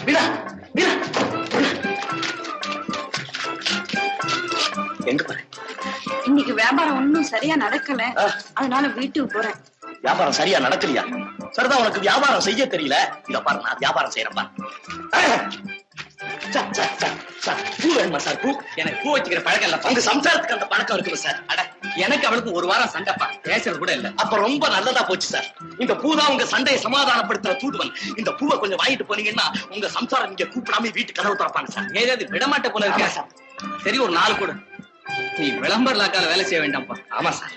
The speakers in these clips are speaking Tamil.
மீனா மீனா எங்க போற? இன்னைக்கு வியாபாரம் ஒன்னும் சரியா நடக்கல, அதனால வீட்டுக்கு போறேன். வியாபாரம் சரியா நடக்கலையா? சரிதான், உனக்கு வியாபாரம் செய்ய தெரியல. இத பாரு, நான் வியாபாரம் செய்யறப்பா. பூ வேணுமா சார்? பூ எனக்கு பூ வச்சுக்கிற பழக்கம் இல்ல. உங்க சம்சாரத்துக்கு அந்த பழக்கம் இருக்குது சார். அட, எனக்கு அவளுக்கு ஒரு வாரம் சண்டைப்பா, பேசுறது கூட இல்ல. அப்ப ரொம்ப நல்லதா போச்சு சார். இந்த பூ தான் உங்க சண்டையை சமாதானப்படுத்துற தூதுவன். இந்த பூவை கொஞ்சம் வாங்கிட்டு போனீங்கன்னா உங்க சம்சாரம் இங்க கூப்பிடாம வீட்டு கதவு திறப்பாங்க சார். ஏதாவது விடமாட்ட போல இருக்கா சார்? சரி, ஒரு 4 கூட. நீ விளம்பர லாக்கால வேலை செய்ய வேண்டாம்ப்பா. ஆமா சார்.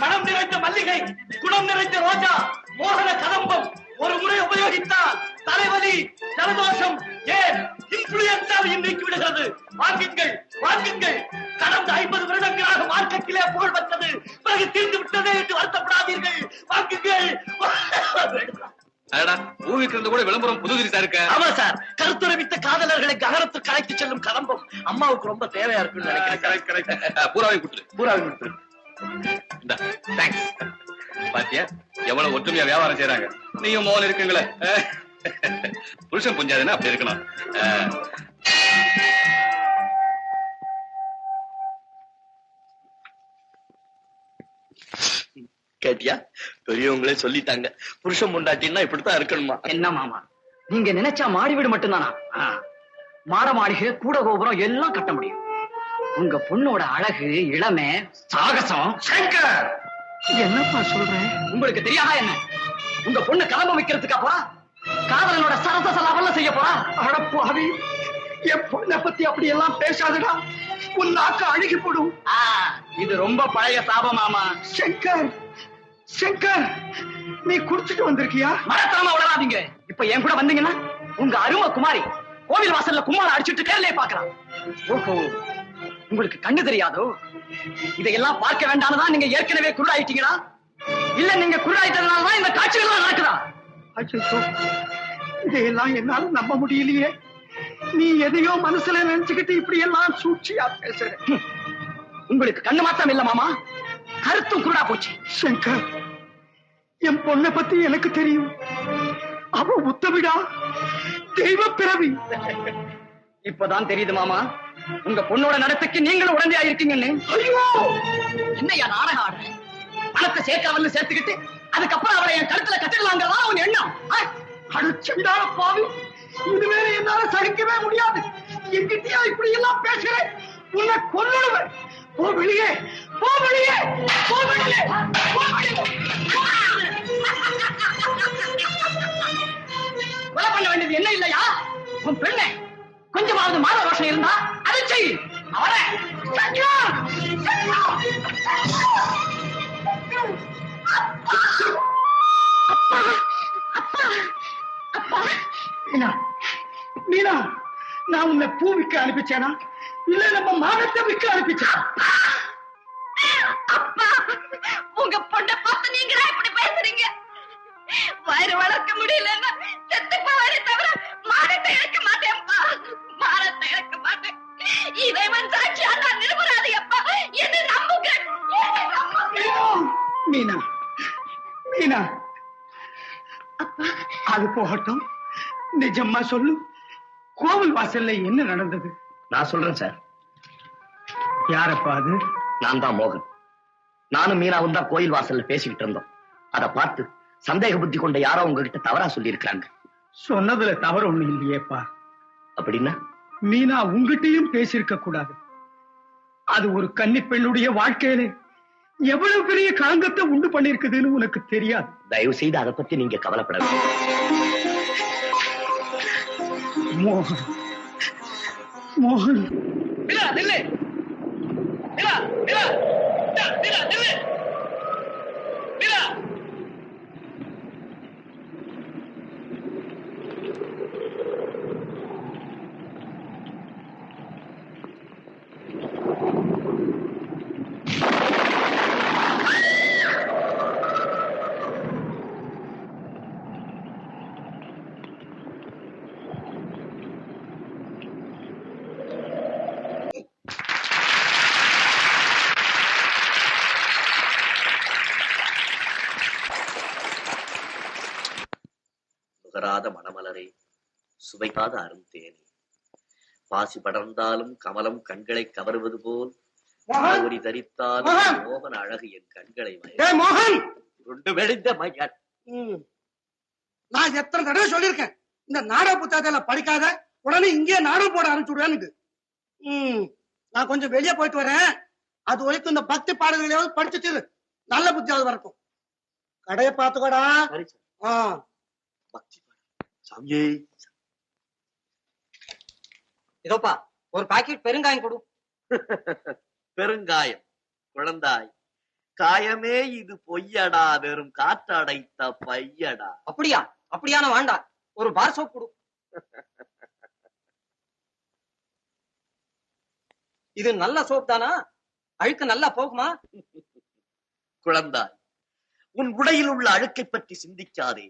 மனம் நிறைந்த மல்லிகை, குணம் நிறைந்த ரோஜா, மோகன கதம்பம் ஒரு முறை உபயோகித்தால் தலைவலி, ஜலதோஷம், ஏன் இன்ஃபுளுயன்ஸாவையும் நீக்கி விடுகிறது. வாங்குங்கள் வாங்குங்கள். கடந்த 50 வருடங்களாக மார்க்கெட்டிலே புகழ் வந்தது, பிறகு தீர்ந்து விட்டதே என்று வருத்தப்படாதீர்கள். வாங்குங்கள். பூவிக்கிறது கூட விளம்பரம் புதுதிரிசா இருக்க. ஆமா சார், கருத்துரைவித்த காதலர்களை ககரத்துக்கு அழைத்து செல்லும் கதம்பம் அம்மாவுக்கு ரொம்ப தேவையா இருக்குன்னு நினைக்கிறேன். பூராவை கொடுத்துரு, பூராவை கொடுத்துரு. பாத்தியா எவ்வளவு ஒற்றுமையா வியாபாரம் செய்யறாங்க. நீயும் மோகன் இருக்குங்களே. புருஷன் புஞ்சாதுன்னா அப்படி இருக்கணும். கேட்டியா, பெரியவங்களே சொல்லிட்டாங்க, புருஷன் முண்டாட்டின்னா இப்படித்தான் இருக்கணுமா. என்ன மாமா, நீங்க நினைச்சா மாடி வீடு மட்டும்தானா? மாட மாளிகை, கூட கோபுரம் எல்லாம் கட்ட முடியும். உங்க பொண்ணோட அழகு, இளமை, சாகசம். என்னப்பா சொல்றேன்? உங்களுக்கு தெரியாதா என்ன? உங்க பொண்ணு கலம்ப வைக்கிறதுக்கு போறா, காதலனோட சரச சலாவெல்லாம் செய்ய போறா. அடப்பாவி, என் பொண்ணை பத்தி அப்படி எல்லாம் பேசாதடா, உன் நாக்கு அழுகி போடும். இது ரொம்ப பழைய சாபம் மாமா. சங்கர், சங்கர், நீ குடிச்சிட்டு வந்திருக்கியா? மறக்காம விடாதீங்க. இப்ப என் கூட வந்தீங்கன்னா உங்க அருமை குமாரி கோவில் வாசல்ல குமார அடிச்சுட்டு கேரளைய பாக்கலாம். ஓஹோ, உங்களுக்கு கண்ணு தெரியாதோ? இதையெல்லாம் பார்க்க வேண்டாம்தான் நீங்க ஏற்கனவே குருடாயிட்டீங்களா? இல்ல நீங்க குருடாயிட்டதுனாலதான் இந்த காட்சிகள் நடக்குதா? அச்சோ, இதையெல்லாம் என்னால நம்ப முடியலையே. நீ எதையோ மனசுல நினைச்சுக்கிட்டு இப்படி எல்லாம் சூழ்ச்சியா பேசுற. உங்களுக்கு கண்ணு மாத்தம் இல்ல மாமா, கருத்தும் குருடா போச்சு. சங்கர், என் பொண்ணை பத்தி எனக்கு தெரியும். அவ உத்தமிடா, தெய்வ பிறவி. இப்பதான் தெரியுது மாமா, உங்க பொண்ணோட நடத்தைக்கு நீங்களும் உடனே ஆயிருக்கீங்கன்னு. ஐயோ, என்னையா நாடகம் ஆடுற? பணத்தை சேர்க்காம சேர்த்துக்கிட்டு அதுக்கப்புறம் அவளை என் கழுத்துல கட்டிடலாங்கிறதா அவன் எண்ணம். அடிச்சண்டான பாவி, இது வேற என்னால சகிக்கவே முடியாது. என்கிட்டயா இப்படி எல்லாம் பேசுறேன்? உன்னை கொல்லுவேன். போ வெளியே, போ வெளியே, போ வெளியே, போ வெளியே. கொலை பண்ண வேண்டியது என்ன இல்லையா? உன் பெண்ணை கொஞ்சமாவது மாத ரோஷம் இருந்தா அதை செய். அவரை மீனா, நான் உன்னை பூ விற்க அனுப்பிச்சேனா இல்ல நம்ம மானத்தை விற்க அனுப்பிச்சேனா? அப்பா, உங்க பொண்ணை பார்த்து நீங்களா இப்படி பேசுறீங்க? வயிறு வளர்க்க முடியலன்னா செத்து போவாரே தவிர மானத்தை இழக்க மாட்டேன்ப்பா, மானத்தை இழக்க மாட்டேன். இறைவன் சாட்சியா நான் நிரபராதி அப்பா, என்ன நம்புங்க. மீனா, மீனா, அது போகட்டும், நிஜமா சொல்லு, கோவில் வாசல்ல என்ன நடந்தது? நான் சொல்றேன் சார். யாரப்பா அது? நான் தான் மோகன். நானும் மீனாவும் தான் கோயில் வாசல்ல பேசிக்கிட்டு இருந்தோம். அதை பார்த்து சந்தேக புத்தி கொண்ட யாரோ உங்ககிட்ட தவறா சொல்லி இருக்கிறாங்க. சொன்னதுல தவறு ஒண்ணு இல்லையேப்பா. அப்படின்னா மீனா உங்ககிட்டயும் பேசியிருக்க கூடாது. அது ஒரு கன்னி பெண்ணுடைய வாழ்க்கையில எவ்வளவு பெரிய களங்கத்தை உண்டு பண்ணிருக்குதுன்னு உனக்கு தெரியாது. தயவு செய்து அதை பத்தி நீங்க கவலைப்பட மோகன், மோகன், நில்லு, நில்லு, நில்லு, நில்லு, நில்லு. சுவைக்காத மணமலரே, சுவைக்காத அருந்தேனே, பாசி படர்ந்தாலும் கமலம் கண்களை கவருவது போல் ஒரி தரித்தாலும் மோகன அழகு என் கண்களை மோகன் வெடிந்த மையாட். நான் எத்தனை தடவை சொல்லியிருக்கேன், இந்த நாடக புத்தகத்துல படிக்காத, உடனே இங்கே நாடகம் போட ஆரம்பிச்சுடுவேன்னு. நான் கொஞ்சம் வெளியே போயிட்டு வரேன். அது வரைக்கும் இந்த பக்தி பாடல்களையாவது படிச்சுட்டு நல்ல புத்தியாவது வரட்டும். கடையை பார்த்துக்கோடா. பக்தி பாடல் சாமியே. இதோப்பா ஒரு பாக்கெட் பெருங்காயம் கொடு. பெருங்காயம் குழந்தாய், காயமே இது பொய்யடா, வெறும் காற்றடைத்த பையடா. அப்படியா? அப்படியான வேண்டாம், ஒரு பார் சோப் கொடு. இது நல்ல சோப் தானா? அழுக்கு நல்லா போகுமா? குழந்தாய், உன் உடையில் உள்ள அழுக்கை பற்றி சிந்திக்காதே,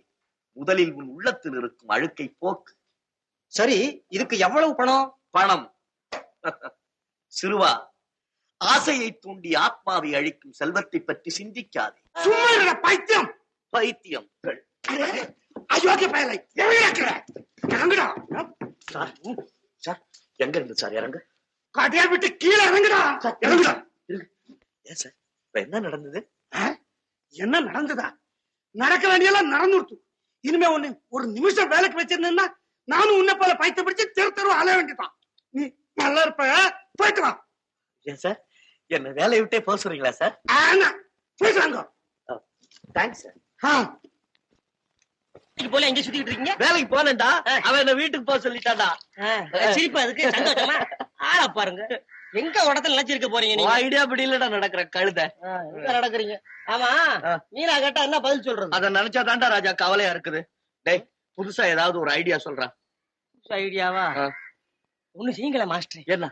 முதலில் உன் உள்ளத்தில் இருக்கும் அழுக்கை போக்கு. சரி, இதுக்கு எவ்வளவு பணம்? பணம் சிறுவா, ஆசையை தூண்டி ஆத்மாவை அழிக்கும் செல்வத்தை பற்றி சிந்திக்காதே. சும்மா பைத்தியம் பைத்தியம். அயோக்கிய பயலை இறங்குடா. சார் எங்க இருந்து சார் இறங்க? கடையை விட்டு கீழே இறங்குடா. இறங்குடா. ஏன் சார், இப்ப என்ன நடந்தது? என்ன நடந்ததா? நடக்க வேண்டியெல்லாம் நடந்துடுத்து. இனிமே ஒண்ணு ஒரு நிமிஷம் வேலைக்கு வச்சிருந்தேன்னா நானும் உன்னை போல பைத்த பிடிச்சு தெரு தெரு அலைய வேண்டியதான். நீ நல்லா இருப்ப, போயிட்டு வா. ஏன் சார், என்ன வேலையை விட்டே போக சொல்றீங்களா சார்? போயிட்டு வாங்க. Thanks sir. போல எங்க சுத்திட்டு இருக்கீங்க? வேலைக்கு போனேன்டா, அவன் என்ன வீட்டுக்கு போக சொல்லிட்டான்டா. சிரிப்பா அதுக்கு சந்தோஷமா? ஆளா பாருங்க, எங்க இடத்துல நினைச்சிருக்க போறீங்க நீங்க? ஐடியா அப்படி இல்லடா நடக்கிற கழுத. எங்க நடக்கிறீங்க? ஆமா, மீனா கேட்டா என்ன பதில் சொல்றது? அத நினைச்சா தாண்டா ராஜா கவலையா இருக்குது. டேய், புதுசா ஏதாவது ஒரு ஐடியா சொல்றான். ஐடியாவா? ஒண்ணு செய்யுங்களா மாஸ்டர். என்ன?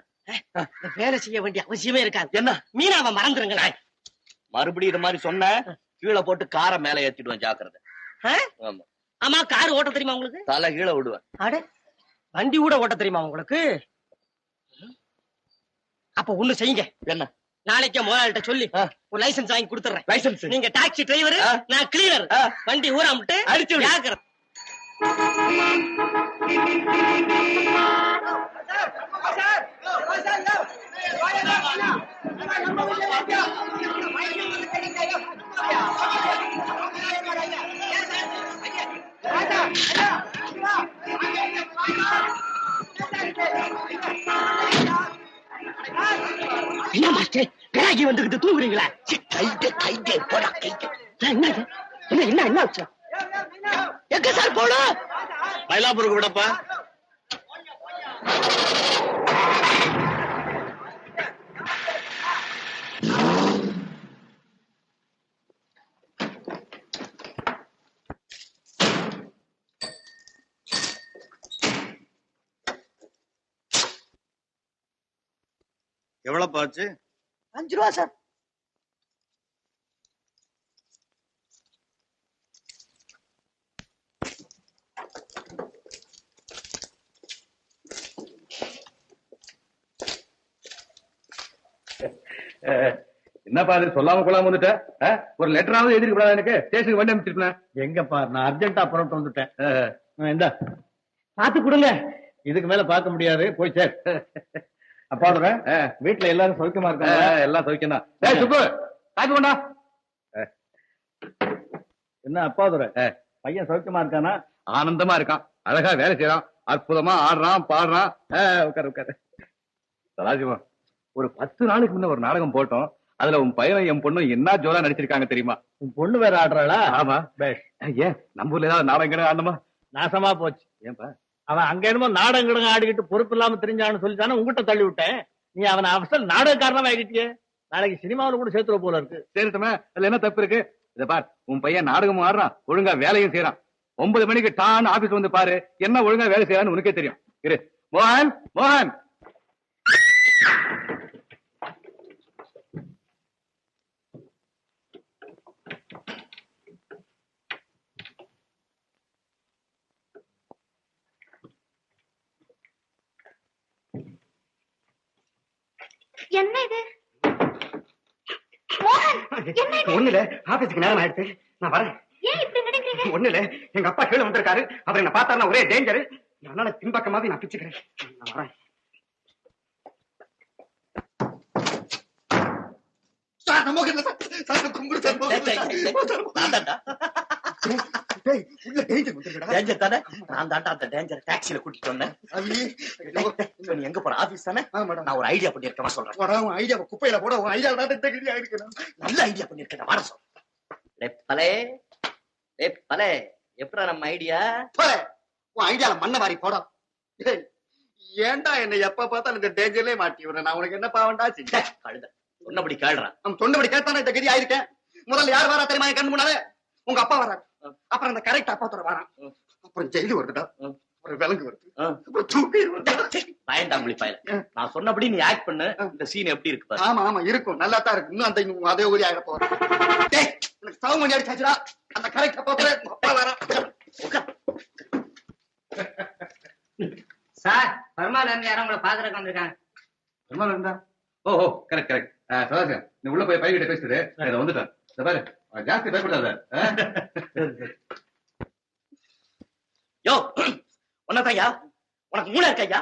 வேலை செய்ய வேண்டிய அவசியமே இருக்காது. என்ன? மீனாவை மறந்துருங்களா? மறுபடியும் இது மாதிரி சொன்ன கீழே போட்டு காரை மேல ஏத்திடுவேன், ஜாக்கிரதை. ஆமா ஆமா, கார் ஓட்ட தெரியுமா உங்களுக்கு? தலை கீழே விடுவேன். அட, வண்டி கூட ஓட்ட தெரியுமா உங்களுக்கு? அப்ப ஒண்ணு செய்யுங்க. என்ன? நாளைக்கு முதலாளிட்ட சொல்லி ஒரு லைசன்ஸ் வாங்கி கொடுத்துறேன். லைசன்ஸ்? நீங்க டாக்ஸி டிரைவர், நான் கிளீனர். வண்டி ஊராமிட்டு அடிச்சு ஜாக்கிரதை. என்ன மாஸ்டர், கிராக்கி வந்துகிட்டு தூங்குறீங்களா? கைட்டே போடா, கைட்டே. என்ன என்ன என்ன என்ன ஆச்சு? எங்க சார் போடும்? மயிலாப்பூருக்கு விடப்பா. எவ்வளவு ஆச்சு? 5 ரூபா சார். என்னப்பா அது சொல்லாம கொள்ளாம வந்துட்ட? ஒரு லெட்டராவது எழுதிக்க கூடாது எனக்கு? ஸ்டேஷனுக்கு வண்டி அனுப்பிச்சிருப்பேன். எங்கப்பா, நான் அர்ஜென்டா புறப்பட்டு வந்துட்டேன். இந்த பாத்து கொடுங்க. இதுக்கு மேல பார்க்க முடியாது, போய் சார். அப்பா வீட்டுல எல்லாரும் சௌக்கியமா இருக்காங்க? எல்லாம் சௌக்கியம் தான். சுப்பு, காப்பி கொண்டா. என்ன அப்பா பையன் சௌக்கியமா இருக்கானா? ஆனந்தமா இருக்கான், அழகா வேலை செய்யறான், அற்புதமா ஆடுறான் பாடுறான். உட்காரு உட்காரு. சதாசிவம், ஒரு 10 நாளைக்கு முன்ன ஒரு நாடகம் போட்டோம். அதுல உன் பையனும் என் பொண்ணும் என்ன ஜோரா நடிச்சிருக்காங்க தெரியுமா? உன் பொண்ணு வேற ஆடுறாளா? ஆமா. ஏன் நம்ம ஊர்ல ஏதாவது நாடகம் ஆடணுமா? நாசமா போச்சு. ஏன்பா? அவன் அங்க என்னமோ நாடகம் ஆடிக்கிட்டு பொறுப்பு இல்லாம தெரிஞ்சான்னு சொல்லிட்டானே, உங்ககிட்ட தள்ளி விட்டேன். நீ அவனை அவசர நாடகக்காரனா ஆகிட்டியே. நாளைக்கு சினிமாவில கூட சேர்த்துற போல இருக்கு. சரிட்டுமே, அதுல என்ன தப்பு இருக்கு? இத பார், உன் பையன் நாடகமும் ஆடுறான், ஒழுங்கா வேலையும் செய்யறான். 9 மணிக்கு டான் ஆபீஸ் வந்து பாரு, என்ன ஒழுங்கா வேலை செய்யறான்னு உனக்கே தெரியும். இரு. மோகன், மோகன். என்ன இது? மோகன், என்ன இது? ஒண்ணுல ஆபீஸ்க்கு நேரம் ஆயிடுச்சு, நான் வரேன். ஏன் இப்படி நடிக்கிறீங்க? பண்றீங்க? ஒண்ணு இல்ல, எங்க அப்பா கீழே வந்திருக்காரு. அவர் என்ன பார்த்தாருன்னா ஒரே டேஞ்சர். அதனால பின்பக்கமாவே நான் பிச்சுக்கிறேன். நான் வரேன். சார் நமக்கு என்ன சார் கும்பிடு சார் உள்ள டேஞ்சர் வந்துருக்கடா. டேஞ்சர் தானே? நான் தாண்டா அந்த டேஞ்சர் டாக்ஸில கூட்டிட்டு வந்தேன். நீ எங்க போற? ஆபீஸ் தானே? நான் ஒரு ஐடியா பண்ணிருக்கேன் சொல்றேன். போடா உன் ஐடியா குப்பையில போட. உன் ஐடியா தான் தெரியல இருக்கணும். நல்ல ஐடியா பண்ணிருக்கேன். வர சொல்ல பலே பலே எப்படா நம்ம ஐடியா? உன் ஐடியால மண்ணை வாரி போட. ஏன்டா என்ன எப்ப பார்த்தாலும் இந்த டேஞ்சர்லயே மாட்டி விடுறேன். நான் உனக்கு என்ன பாவண்டா செஞ்சேன்? கழுத சொன்னபடி கேள்றான். நம்ம சொன்னபடி கேட்டானே இந்த கதி ஆயிருக்கேன். முதல்ல யார் வரா தெரியுமா? என் கண்ணு முன்னாலே உங்க அப்பா வர்றாரு. அப்புறம் அந்த கரெக்ட் அப்பாத்தோட வரான். அப்புறம் ஜெயிலு வருதுடா. அப்புறம் விலங்கு வருது. அப்புறம் தூக்கி வருது. பயந்தாங்குழி பயல. நான் சொன்னபடி நீ ஆக்ட் பண்ணு. இந்த சீன் எப்படி இருக்கு பாரு. ஆமா ஆமா இருக்கும். நல்லா தான் இருக்கு. இன்னும் அந்த அதே ஊரி ஆயிட போறேன். எனக்கு சவு மணி அடிச்சாச்சுடா. அந்த கரெக்ட் அப்பாத்தோட அப்பா வரான். சார், பர்மால இருந்து யாரும் உங்களை பாக்குறதுக்கு வந்திருக்காங்க. பெருமாள் இருந்தா? ஓ கரெக்ட் கரெக்ட். சதாசிவம், நீ உள்ள போய் பையன்கிட்ட பேசிட்டு இதை வந்துட்டேன். இந்த பாரு, ஜாஸ்தி பயப்படாத. யோ உனக்கையா, உனக்கு மூளை இருக்கையா?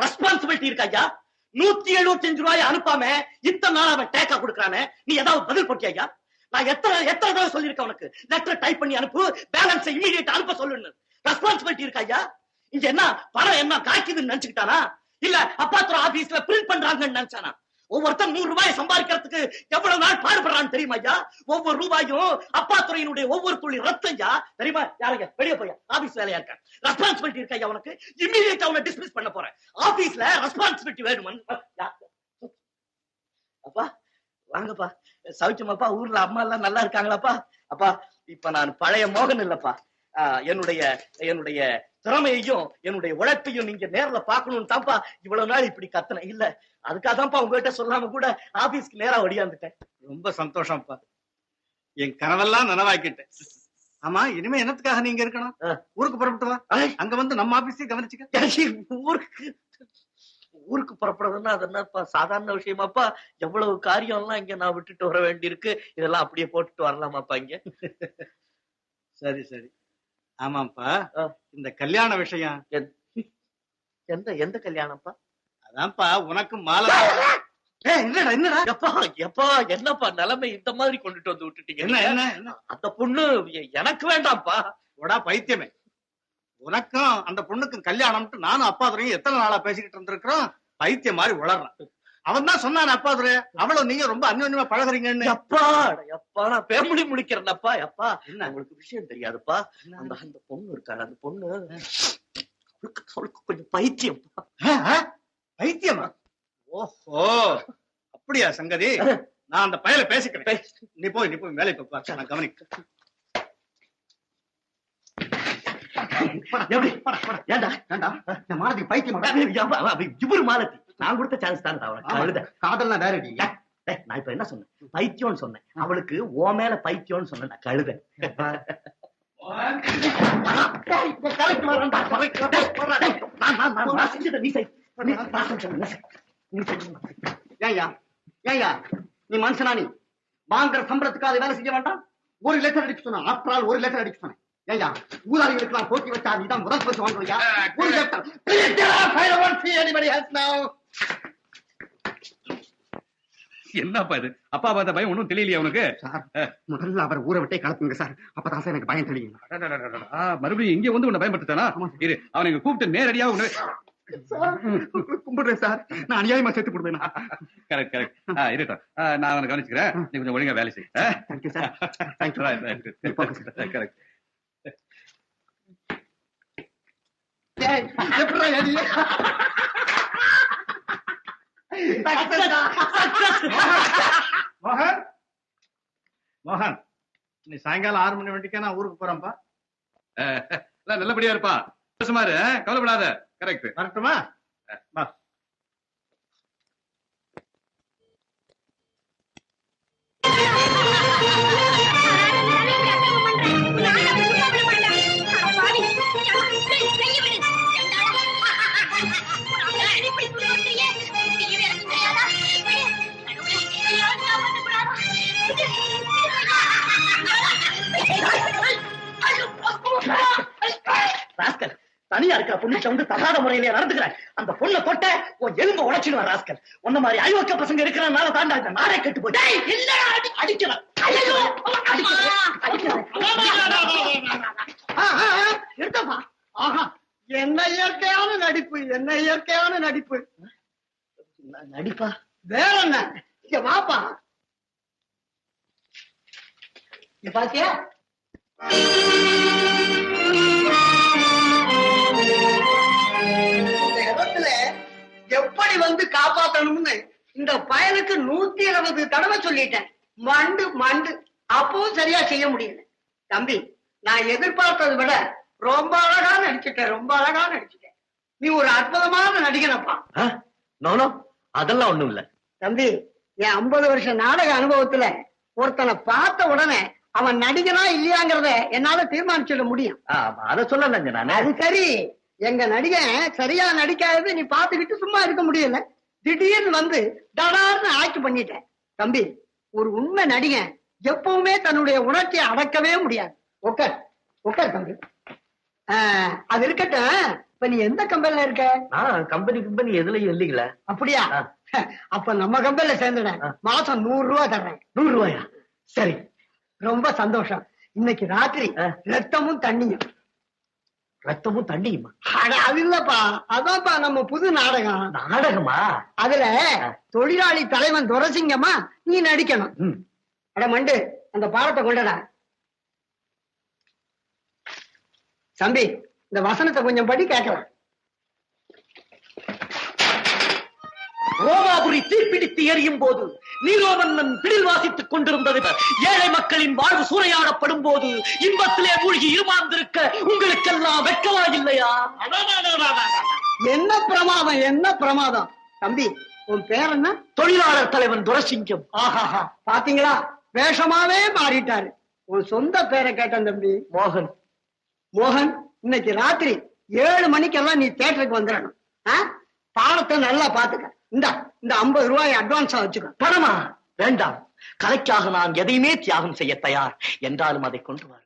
ரெஸ்பான்சிபிலிட்டி இருக்கையா? 175 ரூபாய் அனுப்பாம இத்தனை நாள் அவன் டேக்கா கொடுக்கறானே, நீ ஏதாவது பதில் போட்டியா? நான் எத்தனை தடவை சொல்லிருக்கேன் உனக்கு, லெட்டர் டைப் பண்ணி அனுப்பு, பேலன்ஸ் இமீடியேட் அனுப்ப சொல்லுன்னு. ரெஸ்பான்சிபிலிட்டி இருக்கையா? இங்க என்ன பணம் என்ன காய்க்குதுன்னு நினைச்சுக்கிட்டானா, இல்ல அப்பாத்துற ஆபீஸ்ல பிரிண்ட் பண்றாங்கன்னு நினைச்சானா? ஒவ்வொருத்தன் 100 ரூபாய் சம்பாதிக்கிறதுக்கு எவ்வளவு நாள் பாடுபடுறான்னு தெரியுமா ஐயா? ஒவ்வொரு ரூபாயும் அப்பாத்துறையினுடைய ஒவ்வொரு துளி ரத்தம் ஐயா. தெரியுமா? யாருங்க வெளியே போய் ஆபீஸ் வேலையா இருக்க. ரெஸ்பான்சிபிலிட்டி இருக்கா ஐயா உனக்கு? இமீடியேட்டா அவனை டிஸ்மிஸ் பண்ண போறேன். ஆபீஸ்ல ரெஸ்பான்சிபிலிட்டி வேணுமா? அப்பா வாங்கப்பா. சௌக்கியமாப்பா? ஊர்ல அம்மா எல்லாம் நல்லா இருக்காங்களாப்பா? அப்பா இப்ப நான் பழைய மோகன் இல்லப்பா. என்னுடைய திறமையையும் என்னுடைய உழைப்பையும் நீங்க நேர்ல பாக்கணும்னு தான்ப்பா இவ்வளவு நாள் இப்படி கத்தன. இல்ல அதுக்காகதான்ப்பா உங்ககிட்ட சொல்லாம கூட ஆபீஸ்க்கு நேரா ஒடியாந்துட்டேன். ரொம்ப சந்தோஷம்ப்பா. என் கனவெல்லாம் நனவாக்கிட்டேன். ஆமா, இனிமே என்னத்துக்காக நீங்க இருக்கணும்? ஊருக்கு புறப்பட்டு வா. அங்க வந்து நம்ம ஆபீஸையும் கவனிச்சுக்க. ஊருக்கு புறப்படுறதுன்னா அது என்னப்பா சாதாரண விஷயமாப்பா? எவ்வளவு காரியம் எல்லாம் இங்க நான் விட்டுட்டு வர வேண்டி இருக்கு. இதெல்லாம் அப்படியே போட்டுட்டு வரலாமாப்பா இங்க? சரி சரி. ஆமாப்பா, இந்த கல்யாண விஷயம். எந்த கல்யாணம்ப்பா? அதான்ப்பா உனக்கு மாலை. என்னடா எப்பா என்னப்பா நிலைமை இந்த மாதிரி கொண்டுட்டு வந்து விட்டுட்டீங்க? என்ன அந்த பொண்ணு எனக்கு வேண்டாம்ப்பா. உடா பைத்தியமே, உனக்கும் அந்த பொண்ணுக்கும் கல்யாணம்ட்டு நானும் அப்பா துறையும் எத்தனை நாளா பேசிக்கிட்டு இருந்திருக்கிறோம். பைத்தியம் மாதிரி உளறான். அவன் தான் சொன்னான் அப்பா துறை, அவளும் நீங்க ரொம்ப அந்யோன்யமா பழகுறீங்கன்னு. எப்பா நான் பேமொழி முடிக்கிறேன்ப்பா. எப்பா என்ன உங்களுக்கு விஷயம் தெரியாதுப்பா? அந்த பொண்ணு இருக்காரு, அந்த பொண்ணு கொஞ்சம் பைத்தியம். பைத்தியமா? ஓஹோ அப்படியா சங்கதி? நான் அந்த பயல பேசிக்கிறேன். நீ போய் வேலை பார்ப்பா, நான் கவனிக்கிறேன். நான் கொடுத்த சான்ஸ் தான். காதல்லாம் வேறடி. நான் இப்ப என்ன சொன்னேன்? பைத்தியம்னு சொன்னேன். அவளுக்கு ஓ மேல பைத்தியம்னு சொன்னேன். கழுத. நீ மனுஷனா? நீ வாங்குற சம்பளத்துக்காக வேலை செய்ய வேண்டாம். ஒரு லெட்டர் அடிக்க சொன்ன. ஆஃப்டர் ஆல் ஒரு லெட்டர் அடிக்க சொன்னேன். ஏயா ஊதாரிகளுக்கு நான் போட்டி வச்சா நீதான் முதல் பரிசு வாங்குறியா? ஒரு லெட்டர். என்னப்பா இது? அப்பா பார்த்த பயம் ஒன்னும் தெரியலையா உனக்கு? முதல்ல அவர் ஊரை விட்டே கலப்புங்க சார். அப்பதான் சார் எனக்கு பயம் தெரியும். மறுபடியும் இங்க வந்து உன்னை பயன்படுத்தானா? இரு, அவனை கூப்பிட்டு நேரடியா உன்னை கும்பிடுறேன் சார். நான் அநியாயமா சேர்த்து கொடுப்பேன். Correct correct. இருக்கட்டும், நான் அவனை கவனிச்சுக்கிறேன். நீ கொஞ்சம் ஒழுங்கா வேலை செய். Thank you sir. தேங்க்யூ. கரெக்ட். மோகன், நீ சாயங்காலம் 6 மணி வண்டிக்கா நான் ஊருக்கு போறேன்ப்பா. நல்லபடியா இருப்பா. சுமாரு கவலைப்படாத. கரெக்ட். வரட்டுமா? ஐயோ இருக்கிற பொண்ணு வந்து தகாத முறையிலே நடந்துக்கிறேன். அந்த பொண்ணை தொட்ட உன் எலும்ப உடைச்சிடுவார் ராஸ்கல். உன்ன மாதிரி ஐயோக்க பசங்க இருக்கிறனால தாண்டா இந்த நாடே கெட்டு போய் அடிக்கலாம். எடுத்தப்பா. ஆஹா, என்ன இயற்கையான நடிப்பு, என்ன இயற்கையான நடிப்பு. நடிப்பா வேற என்ன? இங்க வாப்பா. இங்க பாத்தியா? இந்த இடத்துல எப்படி வந்து காப்பாத்தணும்னு இந்த பயலுக்கு 120 தடவை சொல்லிட்டேன். மண்டு மண்டு அப்பவும் சரியா செய்ய முடியல. தம்பி, நான் எதிர்பார்த்ததை விட ரொம்ப அழகா நடிச்சுட்டேன், ரொம்ப அழகா நடிச்சுட்டேன். நீ ஒரு அற்புதமான நடிகனப்பா. நோனோ, அதெல்லாம் ஒண்ணும் இல்ல தம்பி. என் 50 வருஷம் நாடக அனுபவத்துல ஒருத்தனை பார்த்த உடனே அவன் நடிகனா இல்லையாங்கிறத என்னால தீர்மானிச்சிட முடியும். அத சொல்லலங்க நானு. அது சரி, எங்க நடிகன் சரியா நடிக்காதது நீ பாத்துக்கிட்டு சும்மா இருக்க முடியல. திடீர்னு வந்து தடார்னு ஆக்ட் பண்ணிட்டேன். தம்பி, ஒரு உண்மை நடிகன் எப்பவுமே தன்னுடைய உணர்ச்சியை அடக்கவே முடியாது. உட்கார் உட்கார் தம்பி. அது இருக்கட்டும், இப்ப நீ எந்த கம்பெனில இருக்க? கம்பெனி எதுலயும் இல்லைங்களா? அப்படியா? அப்ப நம்ம கம்பெனில சேர்ந்துட. மாசம் 100 ரூபாய் தர்றேன். 100 ரூபாயா? சரி, ரொம்ப சந்தோஷம். இன்னைக்கு ராத்திரி ரத்தமும் தண்ணியும். ரத்தமும் தண்ணியுமா? அது இல்லப்பா, அதான்ப்பா நம்ம புது நாடகம். நாடகமா? அதுல தொழிலாளி தலைவன் துரசிங்கமா நீ நடிக்கணும். அட மண்டு, அந்த பாடத்தை கொண்டடா. தம்பி, இந்த வசனத்தை கொஞ்சம் படி கேட்கலாம். ரோமாபுரி தீப்பிடித்து எரியும் போது நீரோமன்னன் பிடில் வாசித்துக் கொண்டிருந்தது. ஏழை மக்களின் வாழ்வு சூறையாடப்படும் போது இன்பத்திலே மூழ்கி இருமாந்திருக்க உங்களுக்கெல்லாம் வெட்கமா இல்லையா? என்ன பிரமாதம், என்ன பிரமாதம். தம்பி, உன் பேர் என்ன? தொழிலாளர் தலைவன் துரசிங்கம். ஆஹாஹா, பாத்தீங்களா, வேஷமாவே மாறிட்டாரு. உன் சொந்த பேரை கேட்டேன் தம்பி. மோகன். மோகன், இன்னைக்கு ராத்திரி 7 மணிக்கெல்லாம் நீ தியேட்டருக்கு வந்துடணும். பாடத்தை நல்லா பாத்துக்க. இந்த 50 ரூபாய் அட்வான்ஸா வச்சுக்க. பணமா? வேண்டாம். கலைக்காக நான் எதையுமே தியாகம் செய்ய தயார். என்றாலும் அதை கொண்டு வர